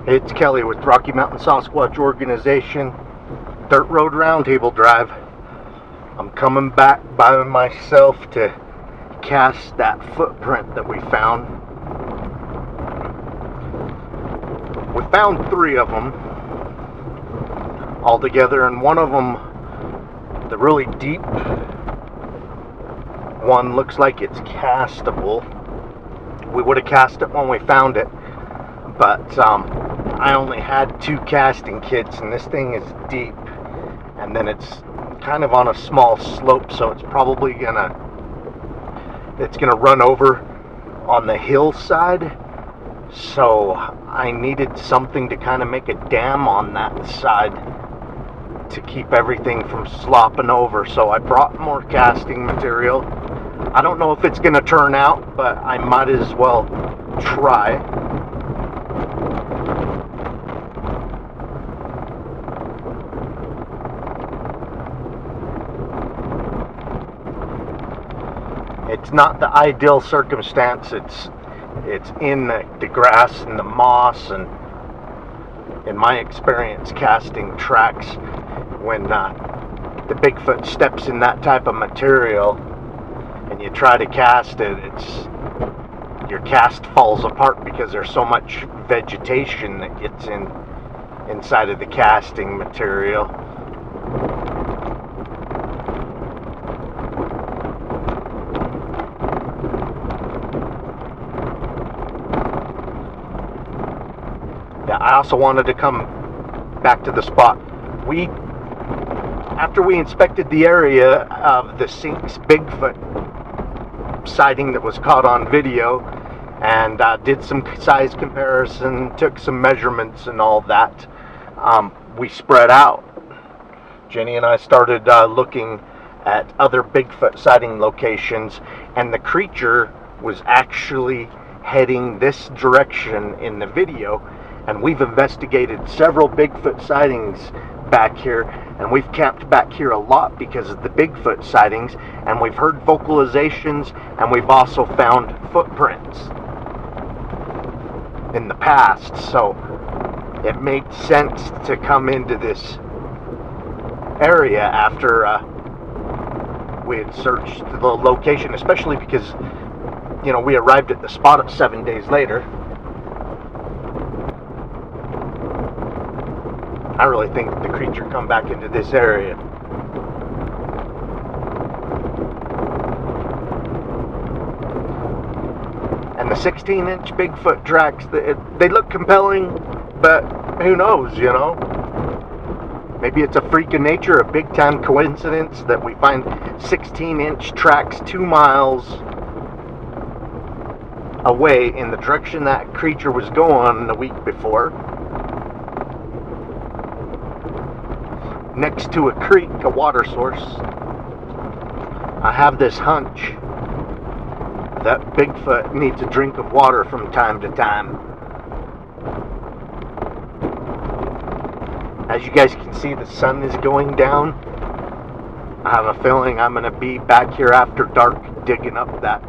It's Kelly with Rocky Mountain Sasquatch Organization, Dirt Road Roundtable Drive. I'm coming back by myself to cast that footprint that we found. We found 3 of them all together, and one of them, the really deep one, looks like it's castable. We would have cast it when we found it, but I only had 2 casting kits, and this thing is deep, and then it's kind of on a small slope, so it's probably gonna run over on the hillside. So I needed something to kind of make a dam on that side to keep everything from slopping over. So I brought more casting material. I don't know if it's gonna turn out, but I might as well try. It's not the ideal circumstance. It's in the grass and the moss, and in my experience casting tracks, when the Bigfoot steps in that type of material and you try to cast it, your cast falls apart because there's so much vegetation that gets inside of the casting material. I also wanted to come back to the spot. After we inspected the area of the Sinks Bigfoot sighting that was caught on video, and did some size comparison, took some measurements and all that, we spread out. Jenny and I started looking at other Bigfoot sighting locations, and the creature was actually heading this direction in the video. And we've investigated several Bigfoot sightings back here, and we've camped back here a lot because of the Bigfoot sightings, and we've heard vocalizations, and we've also found footprints in the past. So it made sense to come into this area after we had searched the location, especially because, you know, we arrived at the spot 7 days later. I really think the creature come back into this area. And the 16-inch Bigfoot tracks, they look compelling, but who knows, you know? Maybe it's a freak of nature, a big-time coincidence that we find 16-inch tracks 2 miles away in the direction that creature was going the week before, next to a creek, a water source. I have this hunch that Bigfoot needs a drink of water from time to time. As you guys can see, the sun is going down. I have a feeling I'm going to be back here after dark digging up that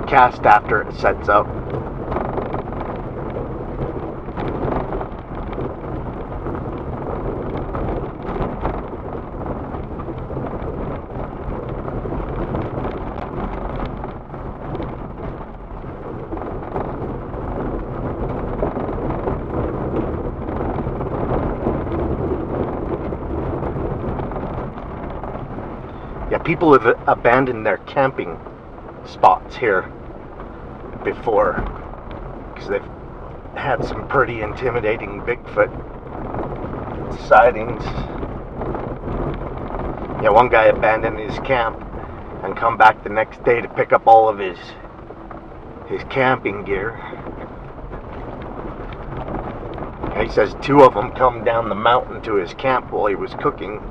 cast after it sets up. Yeah, people have abandoned their camping spots here before because they've had some pretty intimidating Bigfoot sightings. Yeah, one guy abandoned his camp and come back the next day to pick up all of his camping gear. He says 2 of them come down the mountain to his camp while he was cooking.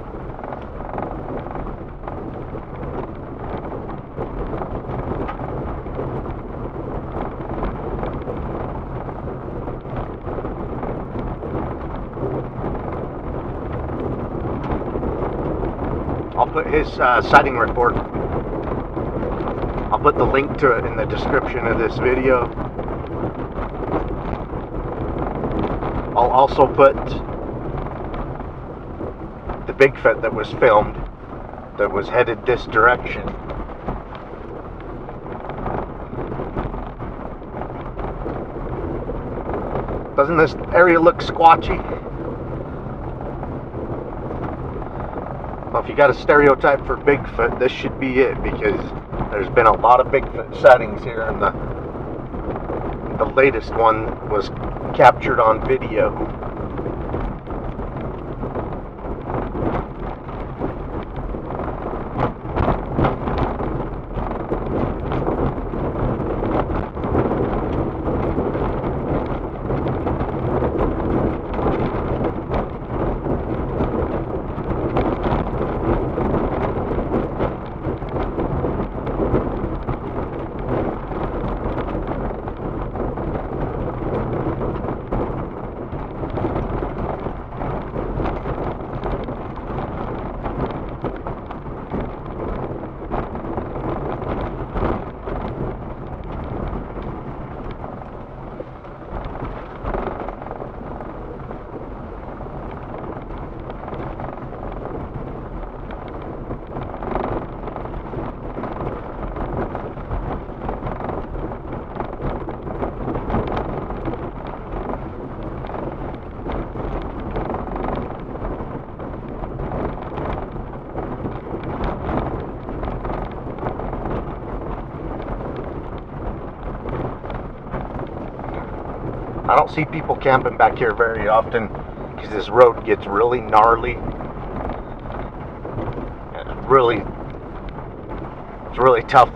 I'll put his sighting report. I'll put the link to it in the description of this video. I'll also put the Bigfoot that was filmed that was headed this direction. Doesn't this area look squatchy? Well, if you got a stereotype for Bigfoot, this should be it, because there's been a lot of Bigfoot sightings here, and the latest one was captured on video. I don't see people camping back here very often because this road gets really gnarly. It's really tough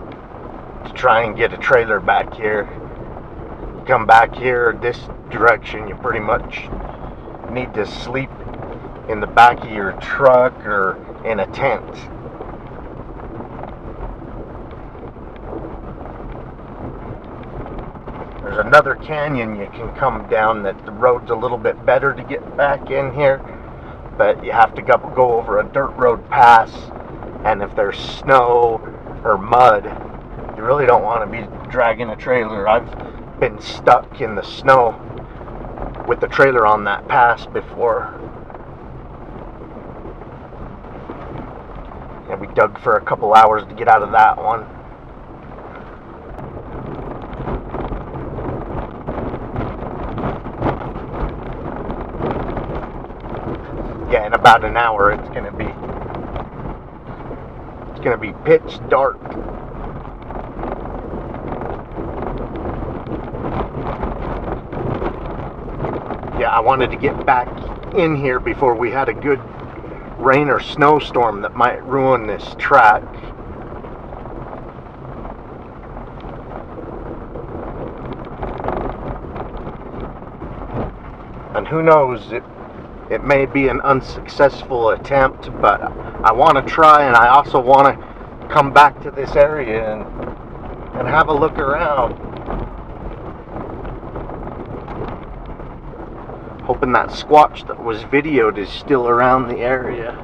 to try and get a trailer back here. You come back here this direction, you pretty much need to sleep in the back of your truck or in a tent. There's another canyon you can come down that the road's a little bit better to get back in here, but you have to go over a dirt road pass, and if there's snow or mud, you really don't want to be dragging a trailer. I've been stuck in the snow with the trailer on that pass before. And we dug for a couple hours to get out of that one. Yeah, in about an hour it's gonna be pitch dark. Yeah, I wanted to get back in here before we had a good rain or snowstorm that might ruin this track. And who knows, it may be an unsuccessful attempt, but I want to try, and I also want to come back to this area and have a look around. Hoping that Squatch that was videoed is still around the area.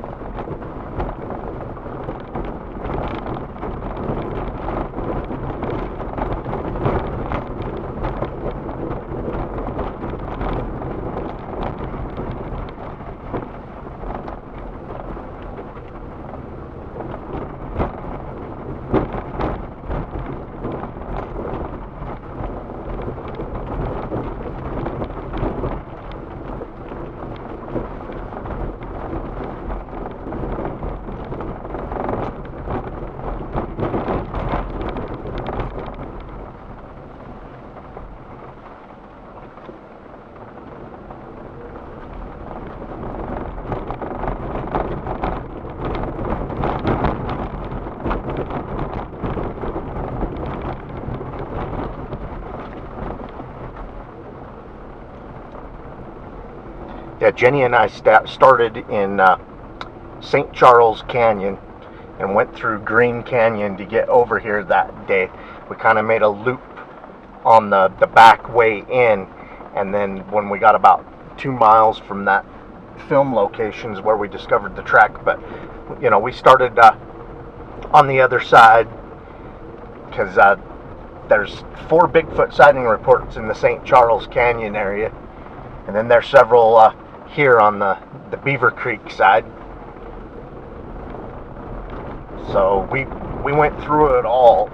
Yeah, Jenny and I started in St. Charles Canyon and went through Green Canyon to get over here that day. We kind of made a loop on the back way in, and then when we got about 2 miles from that film locations where we discovered the track, but you know, we started on the other side because there's 4 Bigfoot sighting reports in the St. Charles Canyon area. And then there's several here on the Beaver Creek side. So we went through it all.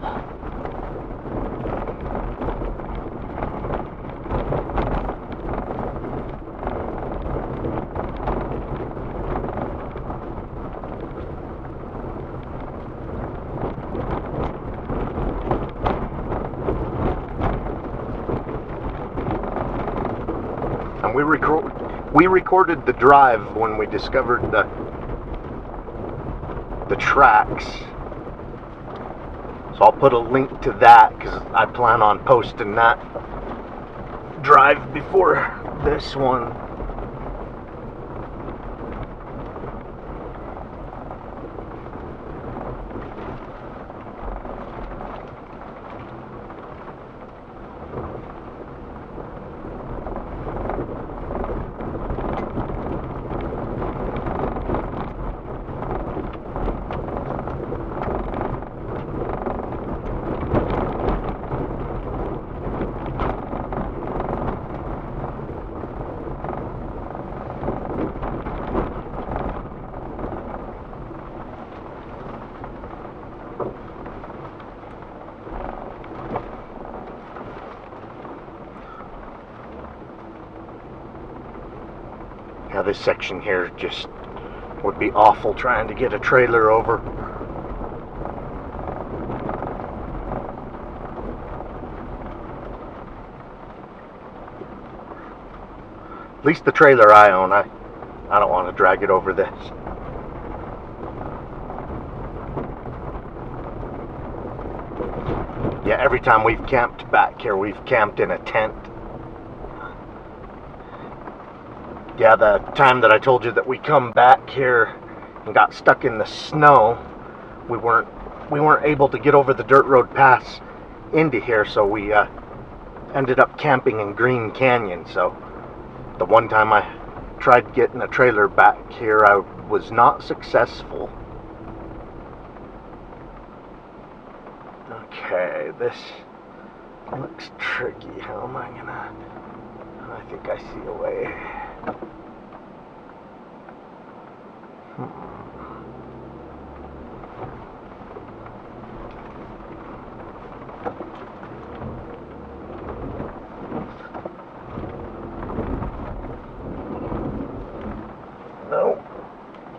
And we recorded the drive when we discovered the tracks. So I'll put a link to that because I plan on posting that drive before this one. Now this section here just would be awful trying to get a trailer over. At least the trailer I own, I don't want to drag it over this. Yeah, every time we've camped back here, we've camped in a tent. Yeah, the time that I told you that we come back here and got stuck in the snow, we weren't able to get over the dirt road pass into here, so we ended up camping in Green Canyon. So the one time I tried getting a trailer back here, I was not successful. Okay, this looks tricky. How am I gonna... I think I see a way. No,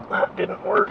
that didn't work.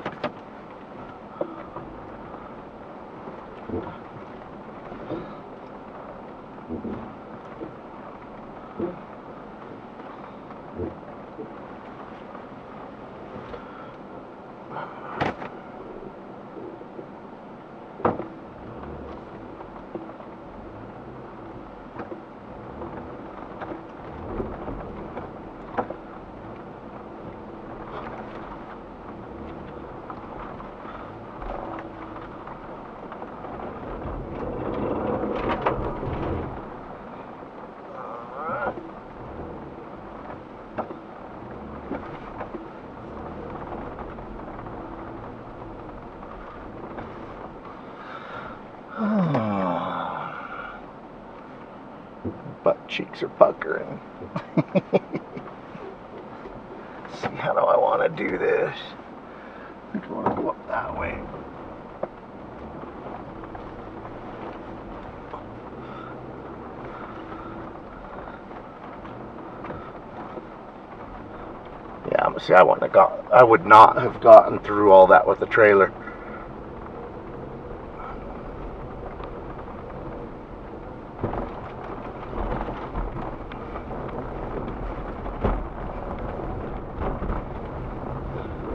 Butt cheeks are puckering. See, how do I want to do this? I think I want to go up that way. Yeah, but see, I would not have gotten through all that with the trailer.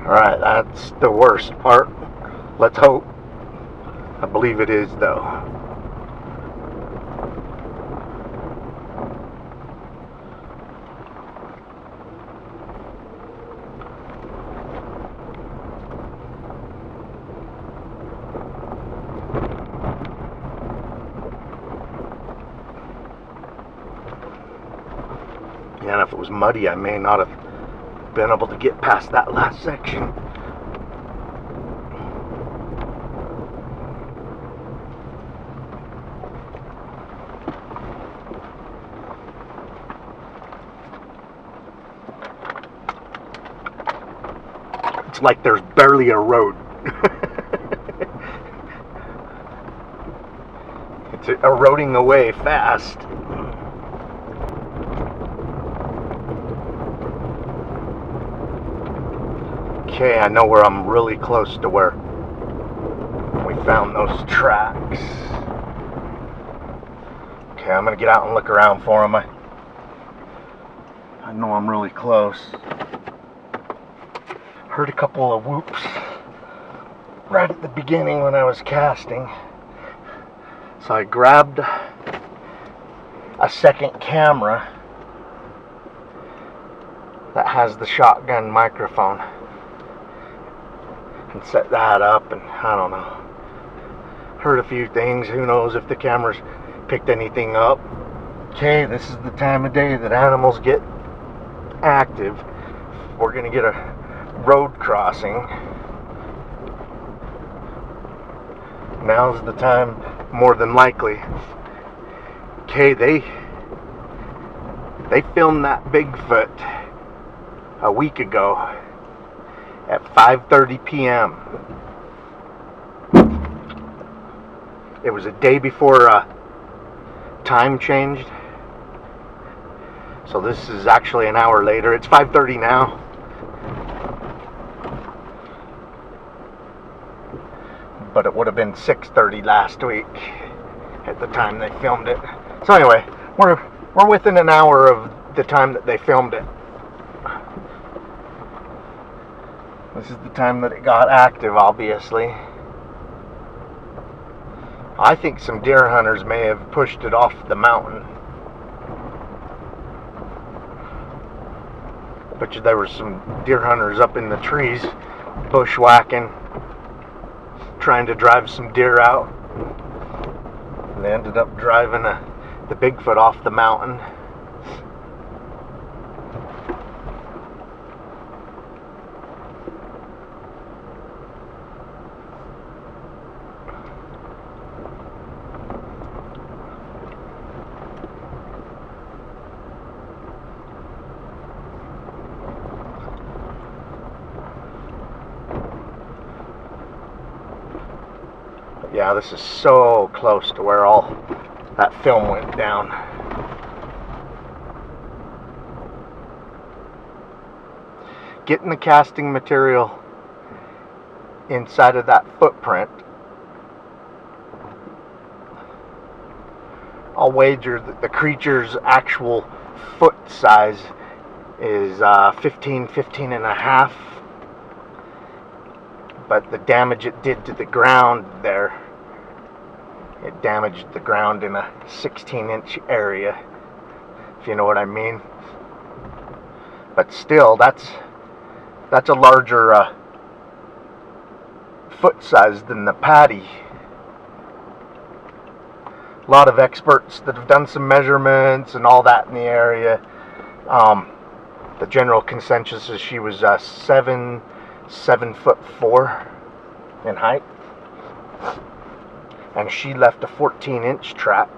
Alright, that's the worst part. Let's hope. I believe it is, though. Yeah, and if it was muddy, I may not have been able to get past that last section. like there's barely a road. It's eroding away fast. Okay, I know where I'm really close to where we found those tracks. Okay, I'm gonna get out and look around for them. I know I'm really close. Heard a couple of whoops right at the beginning when I was casting. So I grabbed a second camera that has the shotgun microphone and set that up, and I don't know. Heard a few things. Who knows if the camera's picked anything up. Okay, this is the time of day that animals get active. We're gonna get a road crossing. Now's the time, more than likely. Okay, they filmed that Bigfoot a week ago at 5:30 p.m. It was a day before time changed. So this is actually an hour later. It's 5:30 now. But it would have been 6:30 last week at the time they filmed it. So anyway, we're within an hour of the time that they filmed it. This is the time that it got active, obviously. I think some deer hunters may have pushed it off the mountain. Bet you there were some deer hunters up in the trees bushwhacking, trying to drive some deer out. And they ended up driving the Bigfoot off the mountain. Yeah, this is so close to where all that film went down. Getting the casting material inside of that footprint, I'll wager that the creature's actual foot size is 15 and a half. But the damage it did to the ground there, it damaged the ground in a 16-inch area, if you know what I mean. But still, that's a larger foot size than the patty. A lot of experts that have done some measurements and all that in the area, the general consensus is she was 7'4" in height, and she left a 14-inch track.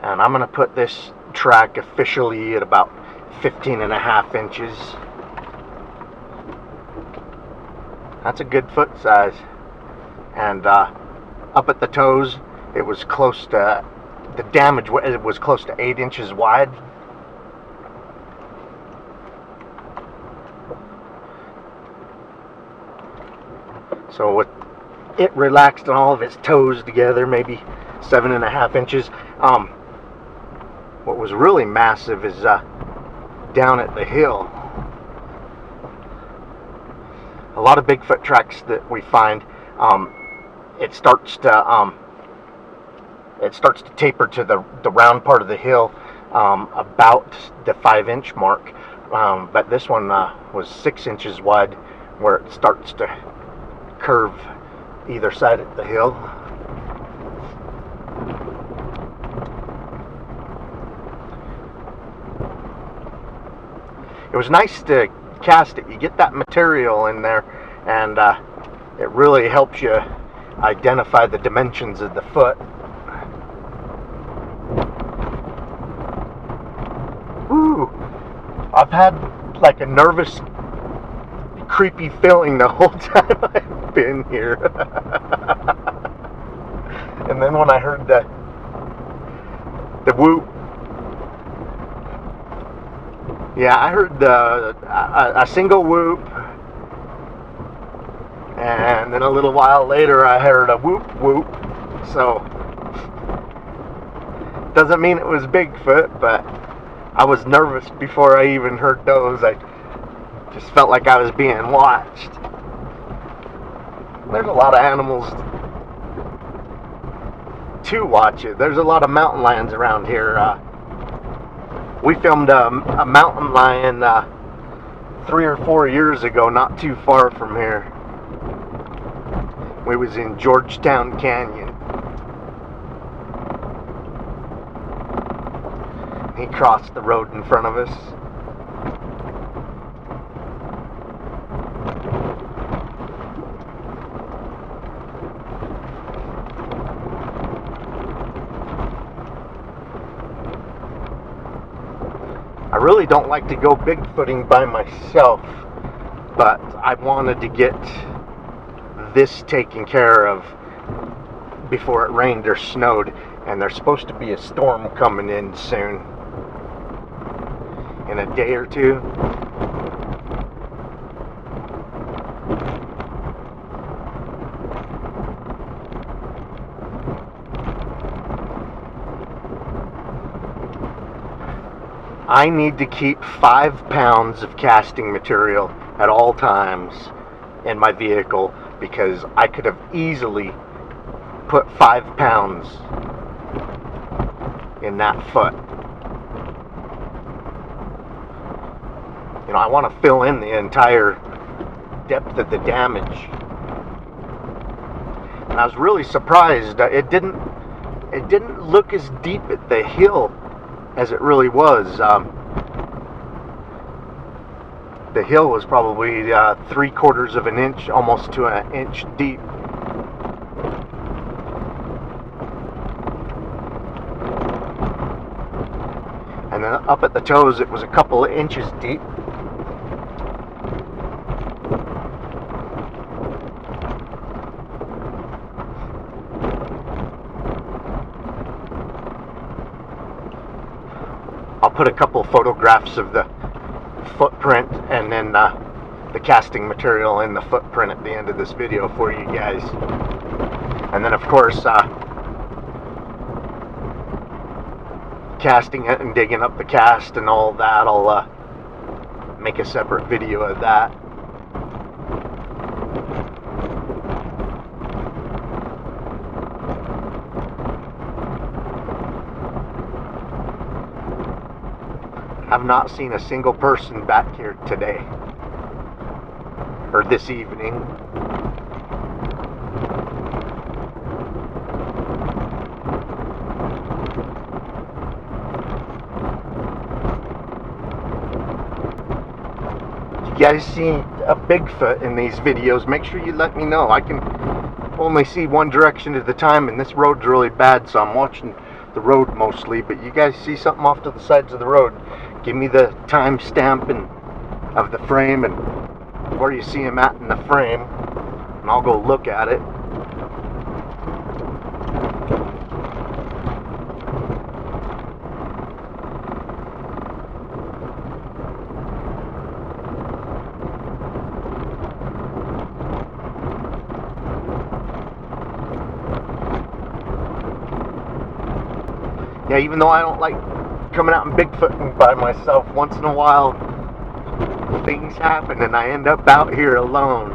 And I'm going to put this track officially at about 15 and a half inches. That's a good foot size. And up at the toes, it was close to, the damage, it was close to 8 inches wide. So with it relaxed on all of its toes together, maybe 7.5 inches. What was really massive is down at the hill. A lot of Bigfoot tracks that we find, it starts to taper to the round part of the hill about the 5-inch mark. But this one was 6 inches wide, where it starts to curve either side of the hill. It was nice to cast it. You get that material in there, and it really helps you identify the dimensions of the foot. Woo! I've had like a nervous, creepy feeling the whole time I've been here. And then when I heard the whoop, yeah, I heard a single whoop, and then a little while later I heard a whoop whoop. So doesn't mean it was Bigfoot, but I was nervous before I even heard those. I just felt like I was being watched. There's a lot of animals to watch it. There's a lot of mountain lions around here. We filmed a mountain lion 3 or 4 years ago, not too far from here. We was in Georgetown Canyon. He crossed the road in front of us. I really don't like to go Bigfooting by myself, but I wanted to get this taken care of before it rained or snowed, and there's supposed to be a storm coming in soon, in a day or two. I need to keep 5 pounds of casting material at all times in my vehicle, because I could have easily put 5 pounds in that foot. You know, I want to fill in the entire depth of the damage. And I was really surprised. It didn't look as deep at the hill as it really was. The hill was probably 3/4 of an inch, almost to an inch deep. And then up at the toes, it was a couple of inches deep. I'll put a couple photographs of the footprint and then the casting material in the footprint at the end of this video for you guys. And then of course casting it and digging up the cast and all that, I'll make a separate video of that. I've not seen a single person back here today or this evening. If you guys see a Bigfoot in these videos, make sure you let me know. I can only see one direction at a time, and this road's really bad, so I'm watching the road mostly. But you guys see something off to the sides of the road, give me the time stamp of the frame and where you see him at in the frame, and I'll go look at it. Yeah, even though I don't like coming out and Bigfooting by myself, once in a while things happen and I end up out here alone.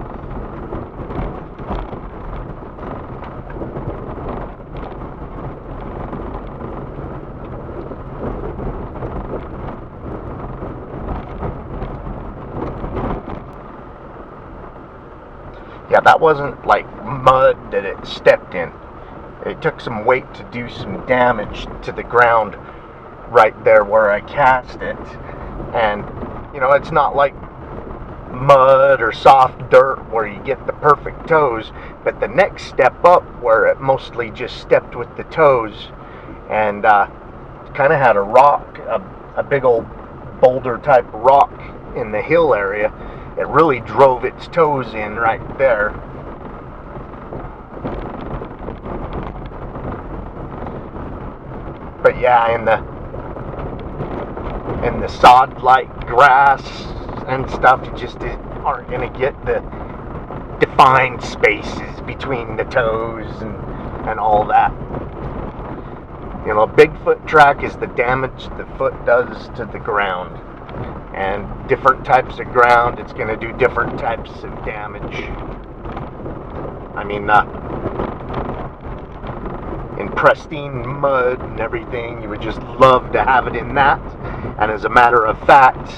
Yeah, that wasn't like mud that it stepped in. It took some weight to do some damage to the ground right there where I cast it. And you know, it's not like mud or soft dirt where you get the perfect toes, but the next step up where it mostly just stepped with the toes and kind of had a rock, a big old boulder type rock in the hill area. It really drove its toes in right there. But yeah, in the sod-like grass and stuff, you just aren't going to get the defined spaces between the toes and all that. You know, a Bigfoot track is the damage the foot does to the ground. And different types of ground, it's going to do different types of damage. I mean, in pristine mud and everything, you would just love to have it in that. And as a matter of fact,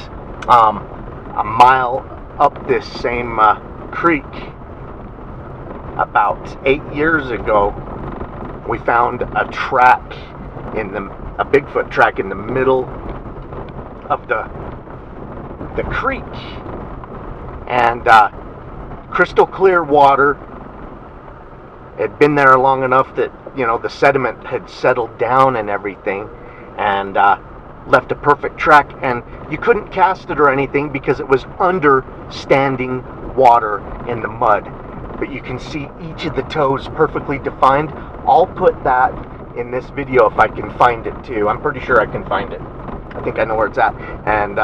a mile up this same creek, about 8 years ago, we found a track a Bigfoot track in the middle of the creek, and crystal clear water. Had been there long enough that, you know, the sediment had settled down and everything, and left a perfect track, and you couldn't cast it or anything because it was under standing water in the mud, but you can see each of the toes perfectly defined. I'll put that in this video if I can find it too. I'm pretty sure I can find it. I think I know where it's at. And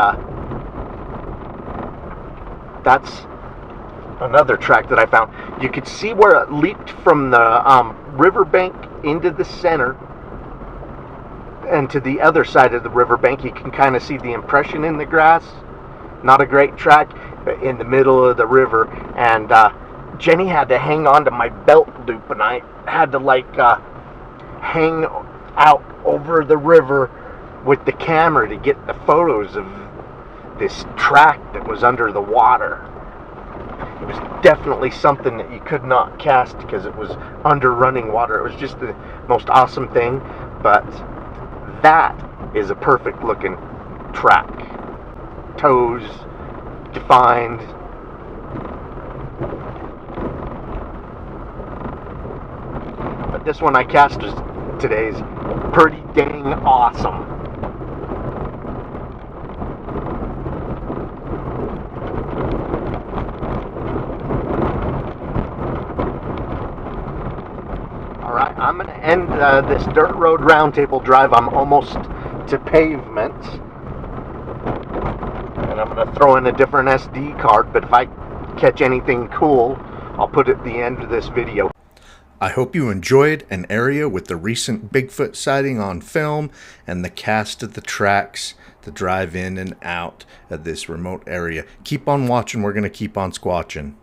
that's another track that I found. You could see where it leaped from the riverbank into the center, and to the other side of the riverbank you can kind of see the impression in the grass. Not a great track, but in the middle of the river. And Jenny had to hang on to my belt loop, and I had to like hang out over the river with the camera to get the photos of this track that was under the water. It was definitely something that you could not cast because it was under running water. It was just the most awesome thing. But that is a perfect looking track. Toes defined. But this one I cast today is pretty dang awesome. Alright, I'm going to end this dirt road roundtable drive. I'm almost to pavement. And I'm going to throw in a different SD card, but if I catch anything cool, I'll put it at the end of this video. I hope you enjoyed an area with the recent Bigfoot sighting on film and the cast of the tracks, the drive in and out of this remote area. Keep on watching. We're going to keep on squatching.